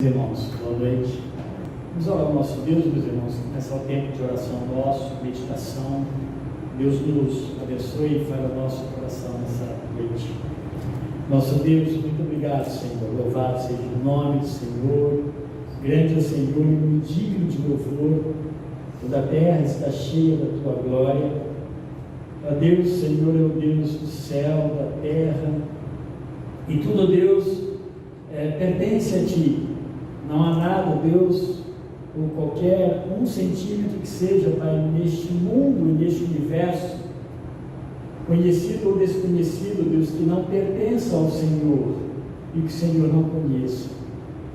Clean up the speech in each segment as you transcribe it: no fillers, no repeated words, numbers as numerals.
Irmãos, boa noite. Vamos orar ao nosso Deus, meus irmãos, começar o tempo de oração nosso, meditação. Deus nos abençoe e fale ao nosso coração nessa noite. Nosso Deus, muito obrigado, Senhor. Louvado seja o nome do Senhor. Grande é o Senhor e digno de louvor. Toda a terra está cheia da tua glória. Ó Deus, Senhor, é o Deus do céu, da terra. E tudo, Deus, pertence a Ti. Não há nada, Deus, ou qualquer 1 centímetro que seja, Pai, neste mundo e neste universo, conhecido ou desconhecido, Deus, que não pertença ao Senhor e que o Senhor não conheça.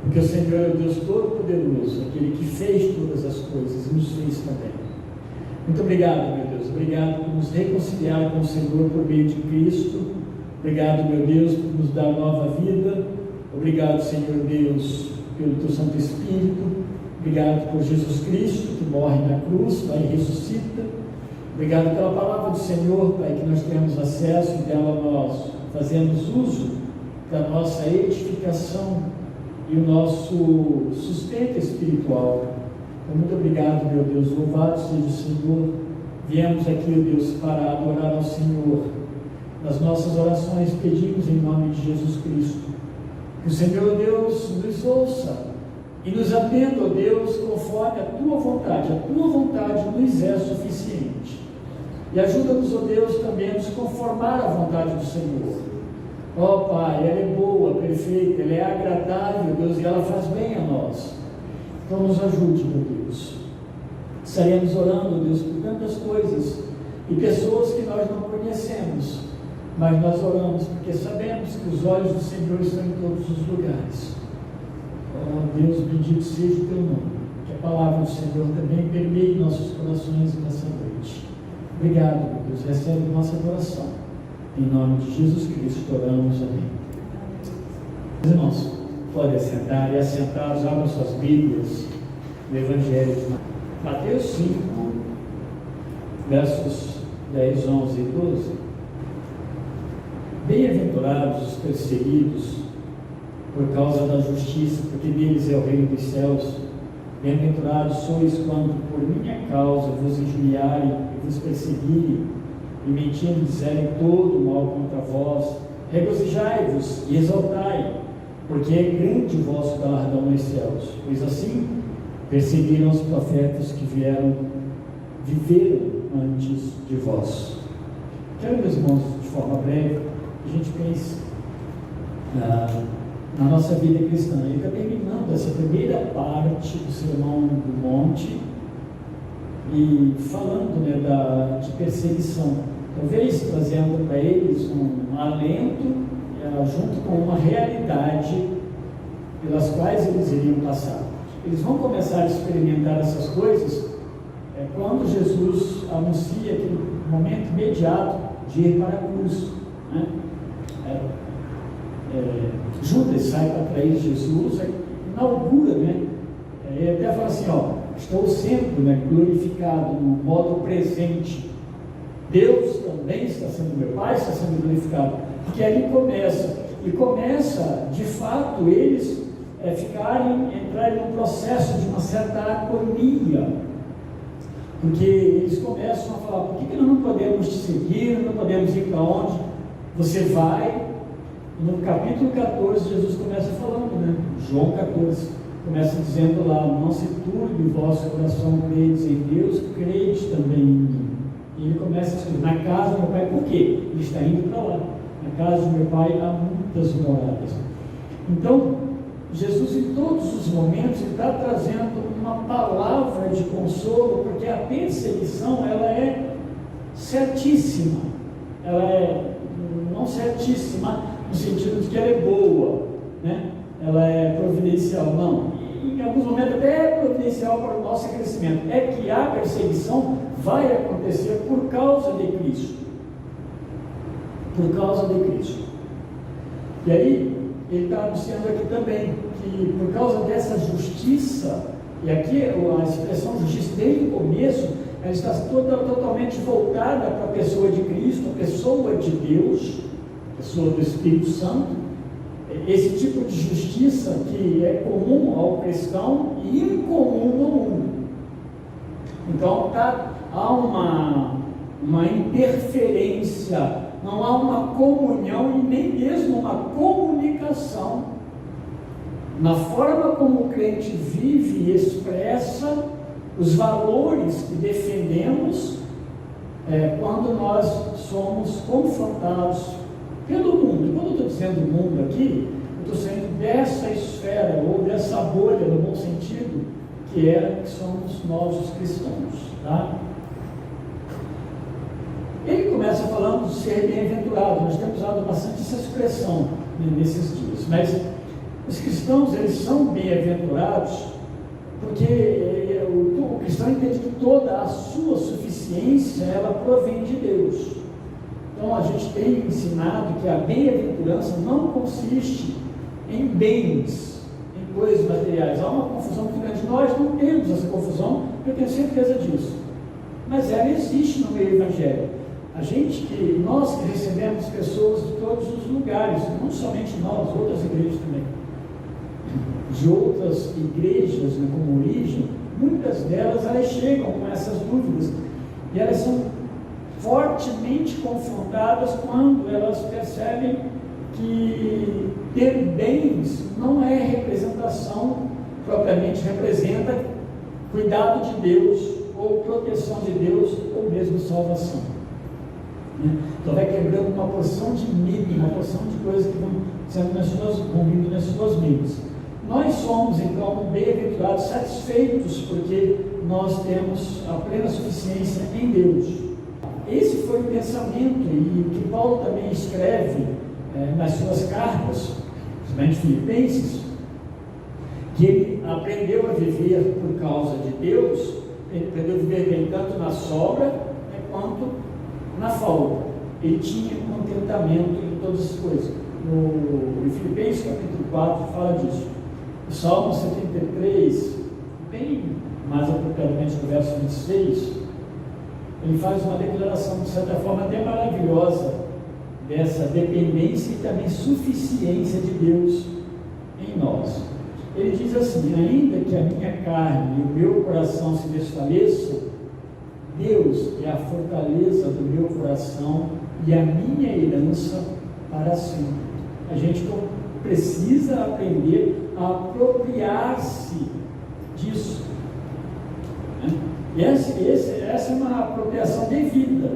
Porque o Senhor é o Deus Todo-Poderoso, aquele que fez todas as coisas e nos fez também. Muito obrigado, meu Deus. Obrigado por nos reconciliar com o Senhor por meio de Cristo. Obrigado, meu Deus, por nos dar nova vida. Obrigado, Senhor Deus, pelo Teu Santo Espírito. Obrigado por Jesus Cristo, que morre na cruz, Pai, e ressuscita. Obrigado pela palavra do Senhor, Pai, que nós temos acesso e dela nós fazemos uso da nossa edificação e o nosso sustento espiritual. Então, muito obrigado, meu Deus. Louvado seja o Senhor. Viemos aqui, ó Deus, para adorar ao Senhor. Nas nossas orações pedimos em nome de Jesus Cristo que o Senhor, Deus, nos ouça e nos atenda, ó Deus, conforme a Tua vontade. A Tua vontade nos é suficiente. E ajuda-nos, ó Deus, também a nos conformar à vontade do Senhor. Ó Pai, ela é boa, perfeita, ela é agradável, Deus, e ela faz bem a nós. Então nos ajude, meu Deus. Estaremos orando, Deus, por tantas coisas e pessoas que nós não conhecemos. Mas nós oramos porque sabemos que os olhos do Senhor estão em todos os lugares. Oh Deus, bendito seja o Teu nome. Que a palavra do Senhor também permeie nossos corações nessa noite. Obrigado, meu Deus. Recebe nossa adoração. Em nome de Jesus Cristo oramos. Amém. Meus irmãos, podem assentar e assentados, abram suas Bíblias no Evangelho de Mateus 5, versos 10, 11 e 12. Bem-aventurados os perseguidos por causa da justiça, porque deles é o reino dos céus. Bem-aventurados sois quando por minha causa vos injuriarem e vos perseguirem, e mentindo disserem todo o mal contra vós. Regozijai-vos e exaltai, porque é grande o vosso galardão nos céus, pois assim perseguiram os profetas que viveram antes de vós. Quero, meus irmãos, de forma breve, a gente pense na nossa vida cristã. Ele está terminando essa primeira parte do Sermão do Monte e falando, de perseguição, talvez trazendo para eles um alento junto com uma realidade pelas quais eles iriam passar. Eles vão começar a experimentar essas coisas quando Jesus anuncia aquele momento imediato de ir para a cruz, né? Judas sai para trair Jesus, inaugura, ele até fala assim, estou sendo glorificado no modo presente. Deus também está sendo, meu Pai está sendo glorificado, porque ali começa de fato eles entrarem num processo de uma certa agonia, porque eles começam a falar, por que nós não podemos te seguir, não podemos ir para onde você vai? No capítulo 14, Jesus começa falando, João 14, começa dizendo lá, não se turbe o vosso coração, credes em Deus, credes também em mim. E ele começa a escrever, na casa do meu Pai, por quê? Ele está indo para lá. Na casa do meu Pai há muitas moradas. Então, Jesus em todos os momentos ele está trazendo uma palavra de consolo, porque a perseguição ela é certíssima, ela é não certíssima no sentido de que ela é boa, ela é providencial, não, e em alguns momentos até é providencial para o nosso crescimento. É que a perseguição vai acontecer por causa de Cristo, e aí ele está anunciando aqui também que por causa dessa justiça, e aqui a expressão justiça desde o começo, ela está totalmente voltada para a pessoa de Cristo, a pessoa de Deus, a pessoa do Espírito Santo. Esse tipo de justiça que é comum ao cristão e incomum no mundo. Então há uma interferência, não há uma comunhão e nem mesmo uma comunicação na forma como o crente vive e expressa os valores que defendemos quando nós somos confrontados pelo mundo. Quando eu estou dizendo mundo aqui, eu estou saindo dessa esfera ou dessa bolha, no bom sentido, que somos nós os cristãos. Tá? Ele começa falando de ser bem-aventurado. Nós temos usado bastante essa expressão nesses dias, mas os cristãos, eles são bem-aventurados porque o cristão entende que toda a sua suficiência, ela provém de Deus. Então a gente tem ensinado que a bem-aventurança não consiste em bens, em coisas materiais. Há uma confusão muito grande. Nós não temos essa confusão, eu tenho certeza disso, mas ela existe no meio evangélico. Nós que recebemos pessoas de todos os lugares, não somente nós, outras igrejas também, de outras igrejas, né, como origem, muitas delas elas chegam com essas dúvidas e elas são fortemente confrontadas quando elas percebem que ter bens não é representação, propriamente representa cuidado de Deus, ou proteção de Deus, ou mesmo salvação. Então vai quebrando uma porção de mito, uma porção de coisas que vão vindo nas suas mentes. Nós somos então bem-aventurados, satisfeitos, porque nós temos a plena suficiência em Deus. Esse foi o pensamento, e o que Paulo também escreve nas suas cartas, principalmente Filipenses, que ele aprendeu a viver por causa de Deus. Ele aprendeu a viver bem tanto na sobra quanto na falta. Ele tinha contentamento em todas as coisas. No Filipenses capítulo 4 fala disso. O Salmo 73, bem mais apropriadamente no verso 26, ele faz uma declaração de certa forma até maravilhosa dessa dependência e também suficiência de Deus em nós. Ele diz assim: ainda que a minha carne e o meu coração se desfaleçam, Deus é a fortaleza do meu coração e a minha herança para sempre. A gente precisa aprender a apropriar-se disso. E essa é uma apropriação devida.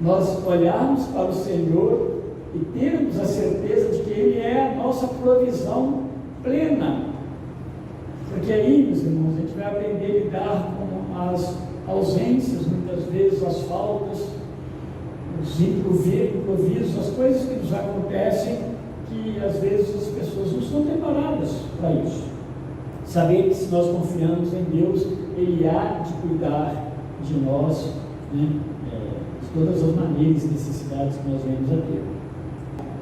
Nós olharmos para o Senhor e termos a certeza de que Ele é a nossa provisão plena. Porque aí, meus irmãos, a gente vai aprender a lidar com as ausências, muitas vezes as faltas, os improvisos, as coisas que nos acontecem, que às vezes as pessoas não estão preparadas para isso. Saber que se nós confiamos em Deus, Ele há de cuidar de nós, né, de todas as maneiras e necessidades que nós venhamos a ter.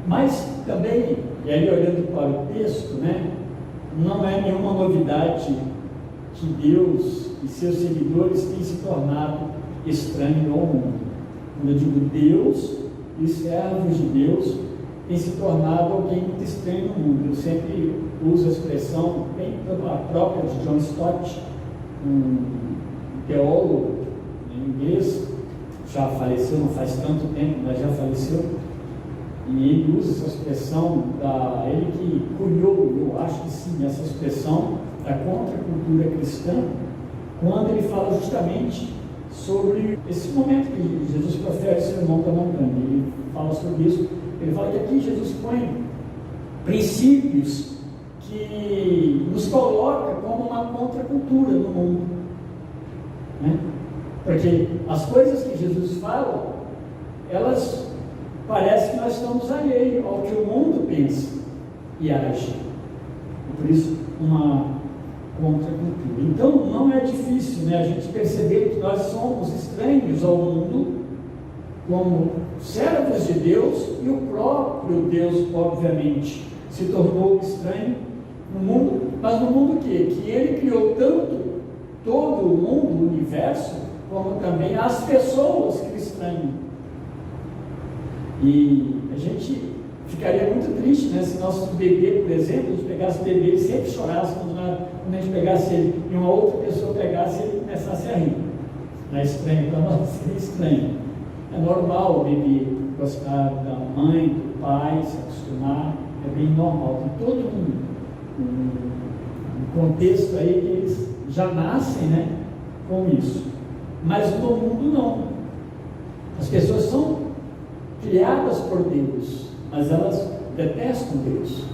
Mas também, e aí olhando para o texto, né, não é nenhuma novidade que Deus e seus seguidores têm se tornado estranhos ao mundo. Quando eu digo Deus e servos de Deus têm se tornado alguém muito estranho no mundo. Eu sempre uso a expressão bem própria de John Stott, um teólogo em inglês, já faleceu, não faz tanto tempo, mas já faleceu, e ele usa essa expressão, ele que cunhou, eu acho que sim, essa expressão da contracultura cristã, quando ele fala justamente sobre esse momento que Jesus profere o sermão da montanha. Ele fala sobre isso. Ele fala que aqui Jesus põe princípios que nos coloca como uma contracultura no mundo, né? Porque as coisas que Jesus fala, elas parecem que nós estamos alheios ao que o mundo pensa e age. E por isso, uma contracultura. Então, não é difícil, né, a gente perceber que nós somos estranhos ao mundo, como servos de Deus, e o próprio Deus, obviamente, se tornou estranho no mundo, mas no mundo que Ele criou tanto todo o mundo, o universo, como também as pessoas que o estranham. E a gente Ficaria muito triste, né, se nosso bebê, por exemplo, a gente pegasse o bebê, ele sempre chorasse quando a gente pegasse ele, e uma outra pessoa pegasse ele e começasse a rir. Não é estranho para nós? É estranho. É normal o bebê gostar da mãe, do pai, se acostumar, é bem normal. Tem todo um contexto aí que eles já nascem, né, com isso. Mas no mundo não. As pessoas são criadas por Deus, mas elas detestam Deus.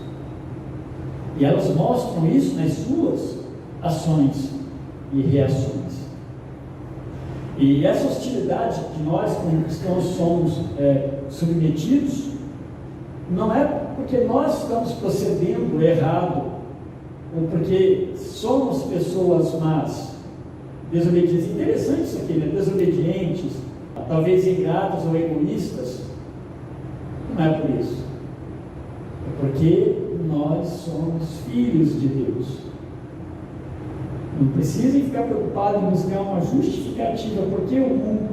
E elas mostram isso nas suas ações e reações. E essa hostilidade que nós, como cristãos, somos submetidos, não é porque nós estamos procedendo errado, ou porque somos pessoas más, desobedientes. Interessante isso aqui, né? Desobedientes, talvez ingratos ou egoístas. Não é por isso. É porque nós somos filhos de Deus. Não precisem ficar preocupados em buscar uma justificativa porque o mundo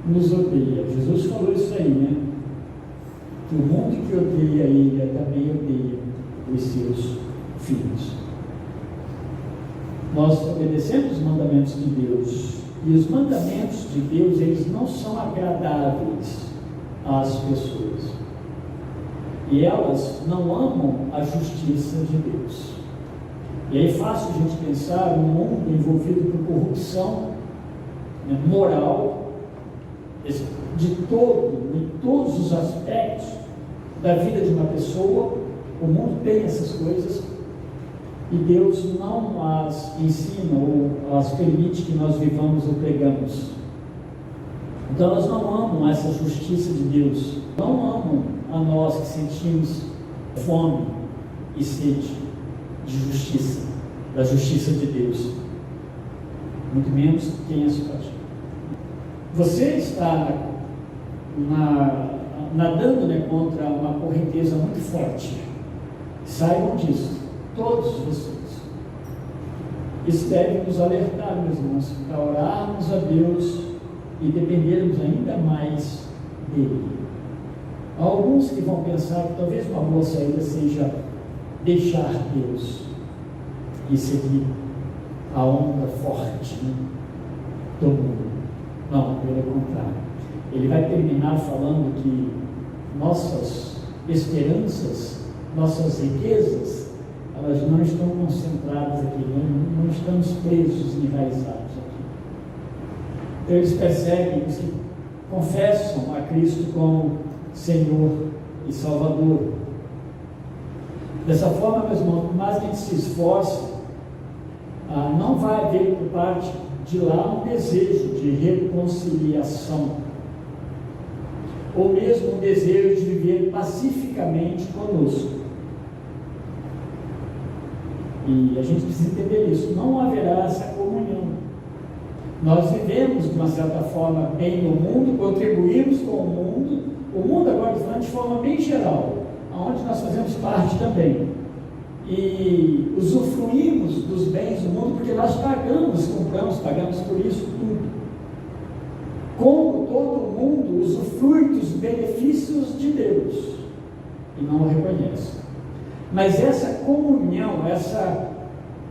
nos odeia. Jesus falou isso aí, né? Que o mundo que odeia ele também odeia os seus filhos. Nós obedecemos os mandamentos de Deus, e os mandamentos de Deus, eles não são agradáveis às pessoas, e elas não amam a justiça de Deus. E aí é fácil a gente pensar um mundo envolvido com corrupção, né, moral, em todos os aspectos da vida de uma pessoa. O mundo tem essas coisas, e Deus não as ensina ou as permite que nós vivamos ou pregamos. Então elas não amam essa justiça de Deus, não amam a nós que sentimos fome e sede de justiça, da justiça de Deus, muito menos quem as pratica. Você está nadando, né, contra uma correnteza muito forte. Saibam disso, todos vocês. Isso deve nos alertar, meus irmãos, para orarmos a Deus e dependermos ainda mais dele. Há alguns que vão pensar que talvez uma boa saída seja deixar Deus e seguir a onda forte, né, do mundo. Não, pelo contrário. Ele vai terminar falando que nossas esperanças, nossas riquezas, elas não estão concentradas aqui, não estamos presos, enraizados aqui. Então eles percebem, os que confessam a Cristo como Senhor e Salvador. Dessa forma, meus irmãos, por mais que a gente se esforce, não vai haver por parte de lá um desejo de reconciliação, ou mesmo um desejo de viver pacificamente conosco. E a gente precisa entender isso. Não haverá essa comunhão. Nós vivemos, de uma certa forma, bem no mundo, contribuímos com o mundo agora falando de forma bem geral, onde nós fazemos parte também, e usufruímos dos bens do mundo, porque nós pagamos por isso tudo. Como todo mundo usufrui dos benefícios de Deus e não o reconhece. Mas essa comunhão, essa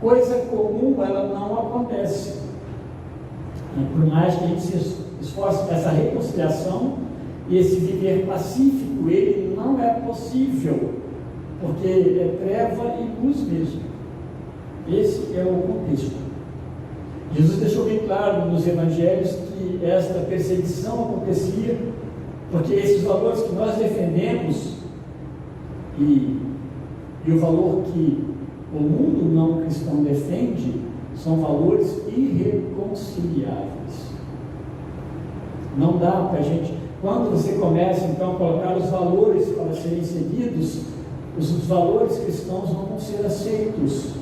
coisa comum, ela não acontece. Por mais que a gente se esforce nessa reconciliação e esse viver pacífico, ele não é possível, porque é treva e luz mesmo. Esse é o contexto. Jesus deixou bem claro nos evangelhos que esta perseguição acontecia porque esses valores que nós defendemos e o valor que o mundo não cristão defende são valores irreconciliáveis. Não dá para a gente, quando você começa então a colocar os valores para serem seguidos, os valores cristãos não vão ser aceitos,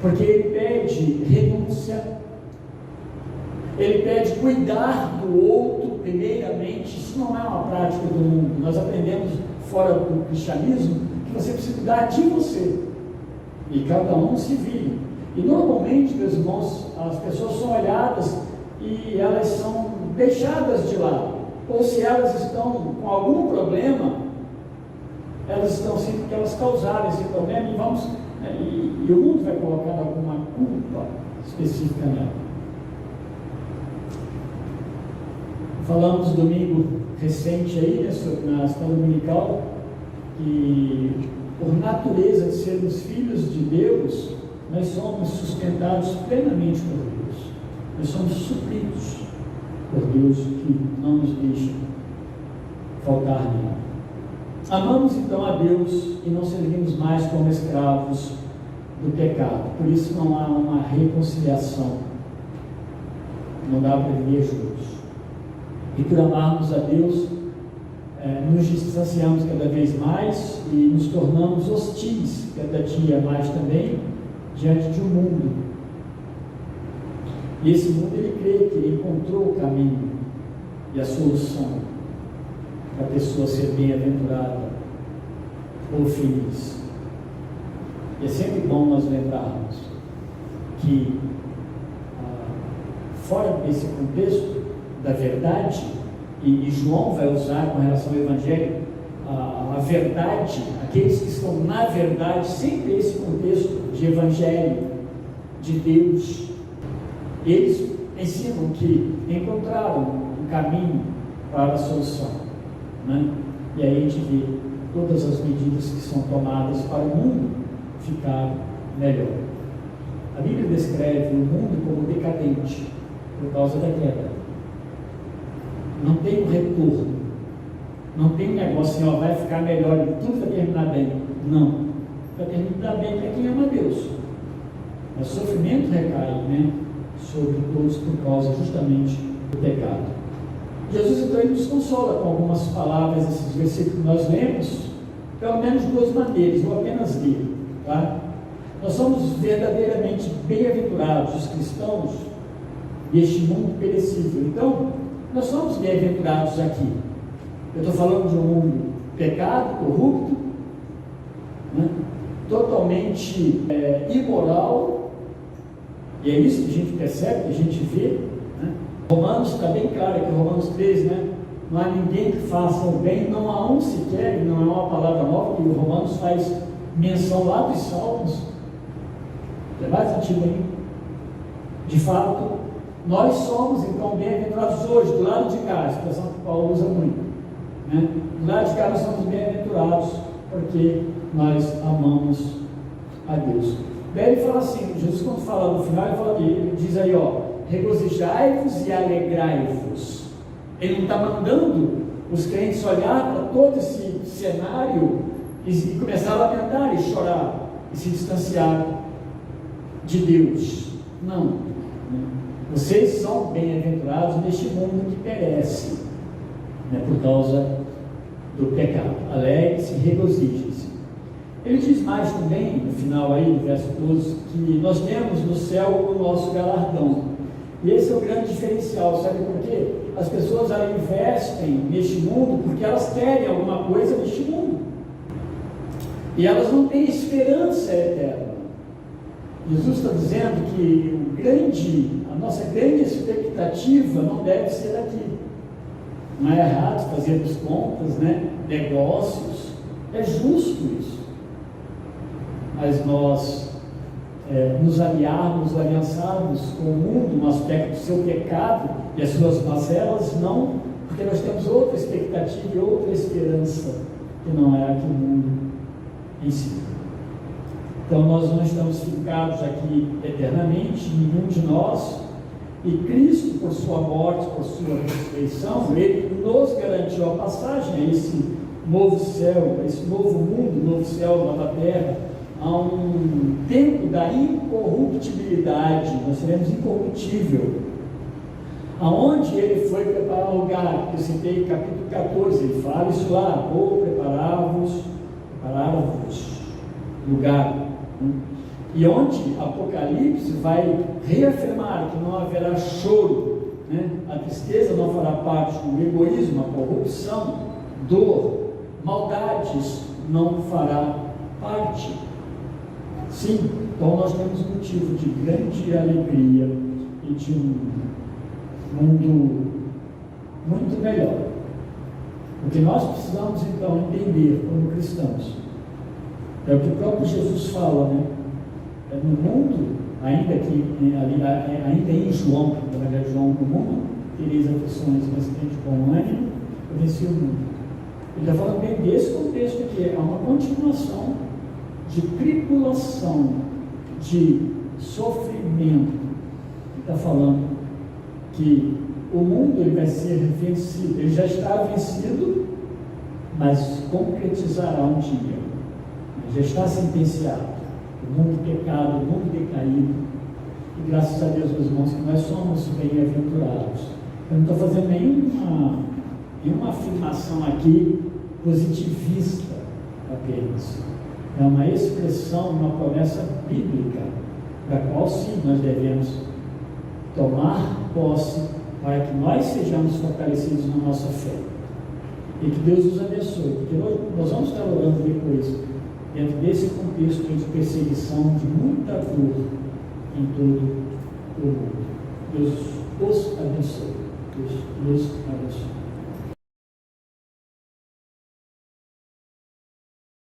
porque ele pede renúncia, ele pede cuidar do outro primeiramente. Isso não é uma prática do mundo. Nós aprendemos fora do cristianismo que você precisa cuidar de você, e cada um se vire. E normalmente, meus irmãos, as pessoas são olhadas e elas são deixadas de lado, ou se elas estão com algum problema, elas estão sim porque elas causaram esse problema e o mundo vai colocar alguma culpa específica nela. Falamos domingo recente aí, na escola dominical, que por natureza de sermos filhos de Deus, nós somos sustentados plenamente por Deus. Nós somos supridos por Deus, que não nos deixa faltar nada. Amamos então a Deus e não servimos mais como escravos do pecado. Por isso não há uma reconciliação. Não dá para viver juntos. E por amarmos a Deus, nos distanciamos cada vez mais e nos tornamos hostis cada dia mais também diante de um mundo. E esse mundo, ele crê que ele encontrou o caminho e a solução para a pessoa ser bem-aventurada ou feliz. E é sempre bom nós lembrarmos que fora desse contexto da verdade, e João vai usar com relação ao Evangelho, a verdade, aqueles que estão na verdade, sempre esse contexto de Evangelho, de Deus, eles ensinam que encontraram um caminho para a solução, né? E aí a gente vê todas as medidas que são tomadas para o mundo ficar melhor. A Bíblia descreve o mundo como decadente por causa da queda. Não tem um retorno, não tem um negócio assim, vai ficar melhor, tudo vai terminar bem. Não, vai terminar bem para quem ama Deus. O sofrimento recai, né, sobre todos por causa justamente do pecado. Jesus então ele nos consola com algumas palavras, esses versículos que nós lemos, pelo menos de duas maneiras, vou apenas ler, tá? Nós somos verdadeiramente bem-aventurados, os cristãos, deste mundo perecível. Então, nós somos bem-aventurados aqui. Eu estou falando de um mundo pecado, corrupto, né? Totalmente imoral, e é isso que a gente percebe, que a gente vê, né? Romanos está bem claro aqui, Romanos 13, né? Não há ninguém que faça o bem, não há um sequer, não é uma palavra nova, que o Romanos faz menção lá dos Salmos, é mais antigo ainda. De fato, nós somos então bem-aventurados hoje, do lado de cá, a expressão que Paulo usa muito, né? Do lado de cá nós somos bem-aventurados, porque nós amamos a Deus. Daí ele fala assim, Jesus quando fala no final, ele diz aí, regozijai-vos e alegrai-vos. Ele não está mandando os crentes olhar para todo esse cenário e começar a lamentar e chorar e se distanciar de Deus. Não. Vocês são bem-aventurados neste mundo que perece, né, por causa do pecado. Alegre-se, regozijem-se. Ele diz mais também, no final aí, no verso 12, que nós temos no céu o nosso galardão. E esse é o grande diferencial, sabe por quê? As pessoas investem neste mundo porque elas querem alguma coisa neste mundo. E elas não têm esperança eterna. Jesus está dizendo que a nossa grande expectativa não deve ser aqui. Não é errado fazermos contas, né? Negócios, é justo isso. Mas nós nos aliançarmos com o mundo no aspecto do seu pecado e as suas mazelas, não, porque nós temos outra expectativa e outra esperança, que não é a que o mundo ensina. Então nós não estamos fincados aqui eternamente, nenhum de nós, e Cristo, por sua morte, por sua ressurreição, Ele nos garantiu a passagem a esse novo céu, a esse novo mundo, novo céu, nova terra, a um tempo da incorruptibilidade. Nós seremos incorruptível, aonde Ele foi preparar o lugar, que eu citei capítulo 14, Ele fala isso lá, vou preparar-vos lugar, e onde Apocalipse vai reafirmar que não haverá choro, né? A tristeza não fará parte, o egoísmo, a corrupção, dor, maldades não fará parte. Sim, então nós temos motivo de grande alegria e de um mundo muito melhor. O que nós precisamos então entender como cristãos é o que o próprio Jesus fala, né? No mundo, ainda em João, na verdade, João, no mundo tereis aflições, mas tende bom ânimo, eu venci o mundo. Ele está falando bem desse contexto aqui, é uma continuação de tribulação, de sofrimento. Ele está falando que o mundo ele vai ser vencido, ele já está vencido, mas concretizará um dia. Já está sentenciado. O mundo pecado, o mundo decaído. E graças a Deus, meus irmãos, que nós somos bem-aventurados. Eu não estou fazendo nenhuma afirmação aqui positivista apenas. É uma expressão, uma promessa bíblica, da qual sim nós devemos tomar posse para que nós sejamos fortalecidos na nossa fé. E que Deus nos abençoe, porque nós vamos estar orando depois, dentro desse contexto de perseguição, de muita dor em todo o mundo. Deus os abençoe. Deus nos abençoe.